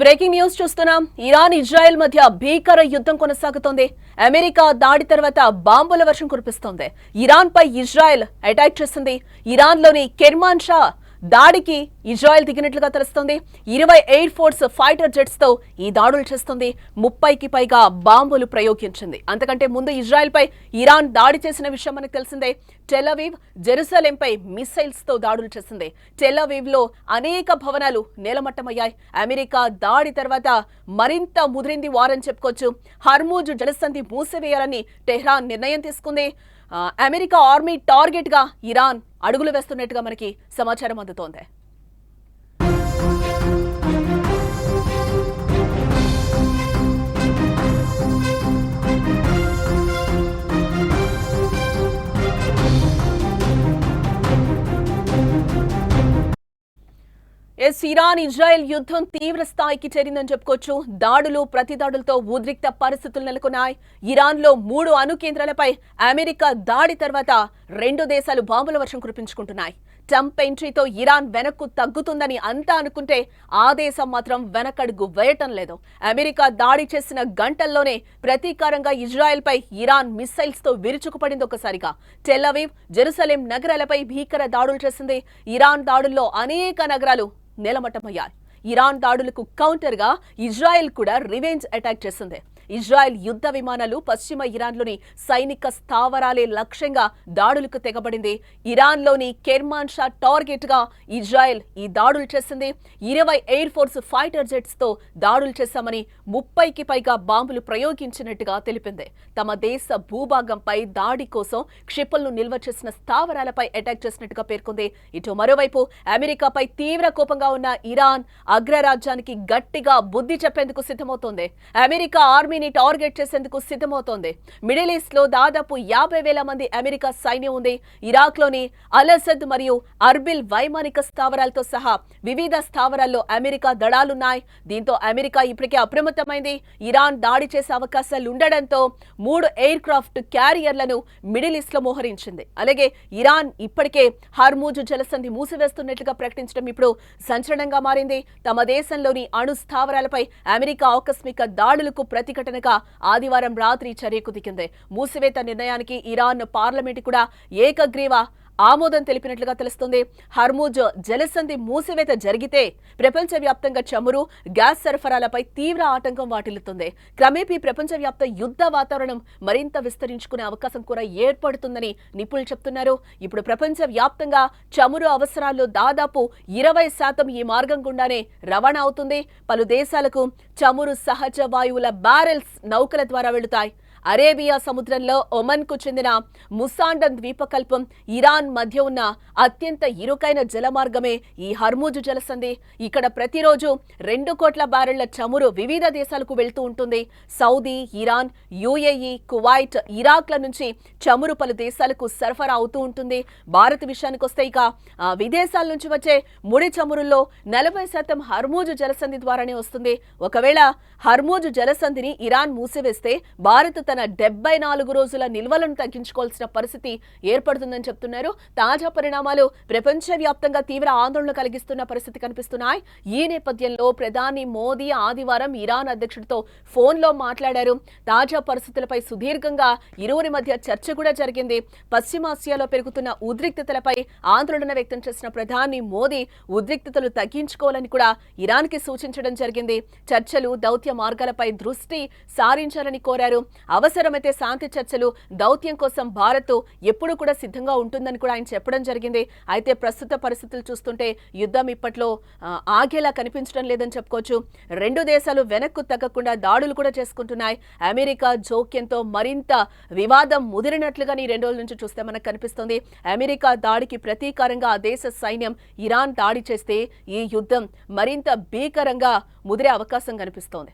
Breaking news చూస్తున్నాం. Iran Israel మధ్య భీకర యుద్ధం కొనసాగుతోంది. అమెరికా దాడి తర్వాత బాంబుల వర్షం కురిపిస్తోంది. ఇరాన్ పై ఇజ్రాయెల్ అటాక్ చేసింది. ఇరాన్ లోని కెర్మాన్ షా దాడికి ఇజ్రాయెల్ దిగినట్లుగా తెలుస్తోంది. 20 ఎయిర్ ఫోర్స్ ఫైటర్ జెట్స్ తో ఈ దాడులు చేస్తుంది. 30కి పైగా బాంబులు ప్రయోగించింది. అంతకంటే ముందు ఇజ్రాయెల్ పై ఇరాన్ దాడి చేసిన విషయం మనకు తెలిసిందే. టెల్ అవీవ్, జెరూసలేంపై మిసైల్స్ తో దాడులు చేసింది. టెల్ అవీవ్ లో అనేక భవనాలు నేలమట్టమయ్యాయి. అమెరికా దాడి తర్వాత మరింత ముదిరింది వారని చెప్పుకోవచ్చు. హర్మూజ్ జలసంధి మూసివేయాలని టెహ్రాన్ నిర్ణయం తీసుకుంది. అమెరికా ఆర్మీ టార్గెట్ గా ఇరాన్ అడుగులు వేస్తున్నట్టుగా మనకి సమాచారం అందుతోంది. ఇరాన్ ఇజ్రాయెల్ యుద్ధం తీవ్ర స్థాయికి చేరిందని చెప్పుకోవచ్చు. దాడులు ప్రతిదాడులతో ఉద్రిక్త పరిస్థితులు నెలకొన్నాయి. ఇరాన్ లో 3 అణు కేంద్రాలపై అమెరికా దాడి తర్వాత 2 దేశాలు బాంబుల వర్షం కురిపించుకుంటున్నాయి. ట్రంప్ ఎంట్రీతో ఇరాన్ వెనక్కు తగ్గుతుందని అంతా అనుకుంటే ఆ దేశం మాత్రం వెనకడుగు వేయటం లేదు. అమెరికా దాడి చేసిన గంటల్లోనే ప్రతీకారంగా ఇజ్రాయెల్ పై ఇరాన్ మిసైల్స్ తో విరుచుకుపడింది. ఒకసారిగా టెల్ అవీవ్, జెరూసలేం నగరాలపై భీకర దాడులు చేసింది. ఇరాన్ దాడుల్లో అనేక నగరాలు నేలమట్టమయ్యాయి. ఇరాన్ దాడులకు కౌంటర్ గా ఇజ్రాయెల్ కూడా రివెంజ్ అటాక్ చేసింది. ఇజ్రాయెల్ యుద్ధ విమానాలు పశ్చిమ ఇరాన్లోని సైనిక స్థావరాలే లక్ష్యంగా దాడులకు తెగబడింది. ఇరాన్లోని కెర్మాన్ షా టార్గెట్ గా ఇజ్రాయెల్ ఈ దాడులు చేసింది. 20 ఎయిర్ ఫోర్స్ ఫైటర్ జెట్స్ తో దాడులు చేశామని 30కి పైగా బాంబులు ప్రయోగించినట్టుగా తెలిపింది. తమ దేశ భూభాగంపై దాడి కోసం క్షిపణులు నిల్వ చేసిన స్థావరాలపై అటాక్ చేసినట్టుగా పేర్కొంది. ఇటు మరోవైపు అమెరికాపై తీవ్ర కోపంగా ఉన్న ఇరాన్ అగ్రరాజ్యానికి గట్టిగా బుద్ధి చెప్పేందుకు సిద్ధమవుతోంది. అమెరికా ఆర్మీని టార్గెట్ చేసేందుకు సిద్ధమవుతోంది. మిడిల్ ఈస్ట్ లో దాదాపు 50,000 మంది అమెరికా సైన్యం ఉంది. ఇరాక్ లోని అల్ అసద్ మరియు అర్బిల్ వైమానిక స్థావరాలతో సహా వివిధ స్థావరాల్లో అమెరికా దళాలున్నాయి. దీంతో అమెరికా ఇప్పటికే అప్రమత్తమైంది. ఇరాన్ దాడి చేసే అవకాశాలు ఉండడంతో 3 ఎయిర్ క్రాఫ్ట్ క్యారియర్లను మిడిల్ ఈస్ట్ లో మోహరించింది. అలాగే ఇరాన్ ఇప్పటికే హర్మూజ్ జలసంధి మూసివేస్తున్నట్లుగా ప్రకటించడం ఇప్పుడు సంచలనంగా మారింది. తమ దేశంలోని అణు స్థావరాలపై అమెరికా ఆకస్మిక దాడులకు ప్రతిఘటనగా ఆదివారం రాత్రి చర్యకు దిగింది. మూసివేత నిర్ణయానికి ఇరాన్ పార్లమెంట్ కూడా ఏకగ్రీవ ఆమోదం తెలిపినట్లుగా తెలుస్తుంది. హర్మూజ్ జలసంధి మూసివేత జరిగితే ప్రపంచవ్యాప్తంగా చమురు, గ్యాస్ సరఫరాలపై తీవ్ర ఆటంకం వాటిల్లుతుంది. క్రమేపీ ప్రపంచవ్యాప్త యుద్ధ వాతావరణం మరింత విస్తరించుకునే అవకాశం కూడా ఏర్పడుతుందని నిపుణులు చెప్తున్నారు. ఇప్పుడు ప్రపంచవ్యాప్తంగా చమురు అవసరాల్లో దాదాపు 20% ఈ మార్గం గుండానే రవాణా అవుతుంది. పలు దేశాలకు చమురు సహజ వాయువుల బ్యారెల్స్ నౌకల ద్వారా వెళుతాయి. అరేబియా సముద్రంలో ఒమన్ కు చెందిన ముసాండన్ ద్వీపకల్పం, ఇరాన్ మధ్య ఉన్న అత్యంత ఇరుకైన జలమార్గమే ఈ హర్మూజ్ జలసంధి. ఇక్కడ ప్రతిరోజు 2 కోట్ల బ్యారెళ్ల చమురు వివిధ దేశాలకు వెళ్తూ ఉంటుంది. సౌదీ, ఇరాన్, యుఏఈ, కువైట్, ఇరాక్ల నుంచి చమురు పలు దేశాలకు సరఫరా అవుతూ ఉంటుంది. భారత్ విషయానికి వస్తే ఇక విదేశాల నుంచి వచ్చే ముడి చమురుల్లో 40% హర్మూజ్ జలసంధి ద్వారానే వస్తుంది. ఒకవేళ హర్మూజ్ జలసంధిని ఇరాన్ మూసివేస్తే భారత్ తన 74 రోజుల నిల్వలను తగ్గించుకోవాల్సిన పరిస్థితి ఏర్పడుతుందని చెప్తున్నారు. తాజా పరిణామాలు ప్రపంచవ్యాప్తంగా తీవ్ర ఆందోళన కలిగిస్తున్న పరిస్థితి కనిపిస్తున్నాయి. ఈ నేపథ్యంలో ప్రధాని మోదీ ఆదివారం ఇరాన్ అధ్యక్షుడితో ఫోన్లో మాట్లాడారు. తాజా పరిస్థితులపై సుదీర్ఘంగా ఇరువురి మధ్య చర్చ కూడా జరిగింది. పశ్చిమాసియాలో పెరుగుతున్న ఉద్రిక్తతలపై ఆందోళన వ్యక్తం చేసిన ప్రధాని మోదీ ఉద్రిక్తతలు తగ్గించుకోవాలని కూడా ఇరాన్కి సూచించడం జరిగింది. చర్చలు, దౌత్య మార్గాలపై దృష్టి సారించాలని కోరారు. అవసరమైతే శాంతి చర్చలు, దౌత్యం కోసం భారత్ ఎప్పుడు కూడా సిద్ధంగా ఉంటుందని కూడా ఆయన చెప్పడం జరిగింది. అయితే ప్రస్తుత పరిస్థితులు చూస్తుంటే యుద్ధం ఇప్పట్లో ఆగేలా కనిపించడం లేదని చెప్పుకోవచ్చు. 2 దేశాలు వెనక్కు తగ్గకుండా దాడులు కూడా చేసుకుంటున్నాయి. అమెరికా జోక్యంతో మరింత వివాదం ముదిరినట్లుగా ఈ 2 రోజుల నుంచి చూస్తే మనకు కనిపిస్తుంది. అమెరికా దాడికి ప్రతీకారంగా ఆ దేశ సైన్యం ఇరాన్ దాడి చేస్తే ఈ యుద్ధం మరింత భీకరంగా ముదిరే అవకాశం కనిపిస్తోంది.